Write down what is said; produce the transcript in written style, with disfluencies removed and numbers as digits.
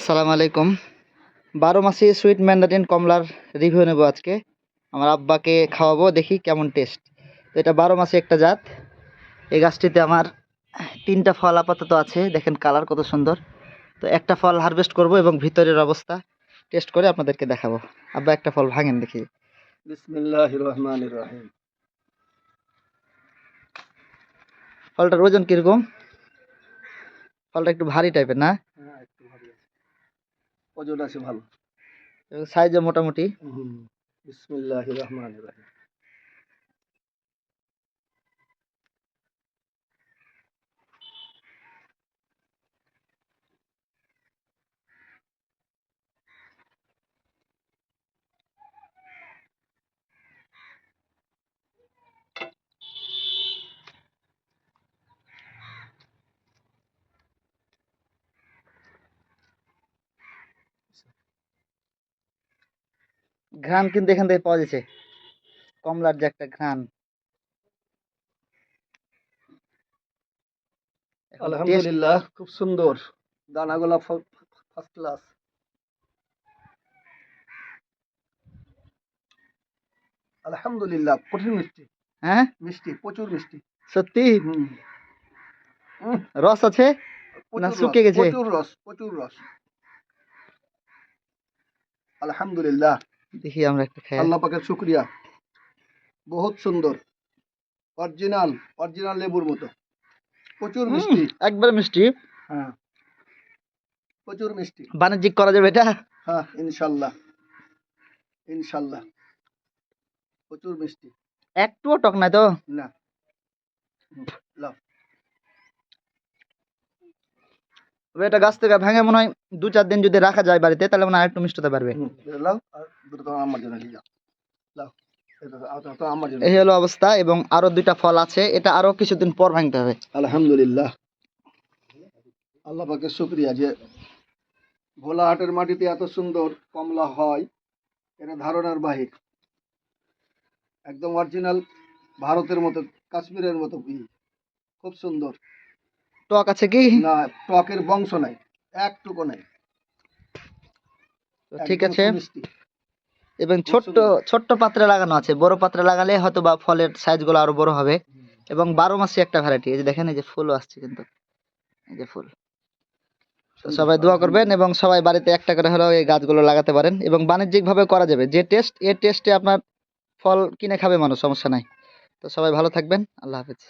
আসসালামু আলাইকুম। 12 মাসি সুইট ম্যান্ডারিন কমলার রিভিউ নেব আজকে। আমার আব্বাকে খাওয়াবো, দেখি কেমন টেস্ট। তো এটা 12 মাসি একটা জাত। এই গাছটিতে আমার 3টা ফল আপাতত আছে, দেখেন কালার কত সুন্দর। তো একটা ফল হারভেস্ট করব এবং ভিতরের অবস্থা টেস্ট করে আপনাদেরকে দেখাবো। আব্বা একটা ফল ভাঙেন দেখি। বিসমিল্লাহির রহমানির রহিম। ফলটার ওজন কিরকম? ফলটা একটু ভারী টাইপের না? হ্যাঁ, একটু ভারী আছে, ওজন আছে ভালো, সাইজও মোটামুটি। বিসমিল্লাহির রহমানির রহিম। ঘ্রাণ কিন্তু এখান থেকে পাওয়া যাচ্ছে, কমলার যে একটা ঘ্রাণ। আলহামদুলিল্লাহ, খুব সুন্দর, দানাগুলা ফার্স্ট ক্লাস। আলহামদুলিল্লাহ, কঠিন মিষ্টি। হ্যাঁ, মিষ্টি, প্রচুর মিষ্টি। সত্যি হুম, রস আছে না প্রচুর রস, শুকিয়ে গেছে? প্রচুর রস, প্রচুর রস। আলহামদুলিল্লাহ, দেখি আমরা একটা খাই। আল্লাহ পাকের শুকরিয়া। বহুত সুন্দর, অরিজিনাল অরিজিনাল লেবুর মতো, প্রচুর মিষ্টি। একবারে মিষ্টি। হ্যাঁ, প্রচুর মিষ্টি। বাণিজ্যিক করা যাবে এটা? হ্যাঁ, ইনশাল্লাহ, ইনশাল্লাহ, প্রচুর মিষ্টি। একটুও টক নাই তো? না, লাও। তবে এটা গাছ থেকে ভেঙে মনে হয় 2-4 দিন যদি রাখা যায় বাড়িতে, তাহলে মনে হয় একটু মিষ্টি হতে পারবে। লাও, আর দুটো তো আমার জন্য নিয়ে যাও। লাও, এটা তো আমার জন্য। এই হলো অবস্থা, এবং আরো 2টা ফল আছে, এটা আরো কিছুদিন পর ভাঙতে হবে। আলহামদুলিল্লাহ, আল্লাহ পাকের শুকরিয়া যে ভোলাহাটের মাটিতে এত সুন্দর কমলা হয়, এটা ধারণার বাহির। একদম অরিজিনাল ভারতের মতো, কাশ্মীরের মতো, খুব সুন্দর। টক আছে কি? না, টকের বংশ নাই, একটুকু নাই। ঠিক একদম আছে। মিষ্টি এবং ছোট্ট ছোট্ট পাত্রে লাগানো আছে, বড় পাত্রে লাগালে হয়তো বা ফলের সাইজগুলো আরো বড় হবে। এবং 12 মাসি একটা ভ্যারাইটি। এই যে দেখেন, এই যে ফুলও আসছে কিন্তু, এই যে ফুল। তো সবাই দোয়া করবেন এবং সবাই বাড়িতে একটা করে হলেও এই গাছগুলো লাগাতে পারেন, এবং বাণিজ্যিক ভাবে করা যাবে। যে টেস্ট, এই টেস্টে আপনার ফল কিনে খাবে মানুষ, সমস্যা নাই। তো সবাই ভালো থাকবেন, আল্লাহ হাফেজ।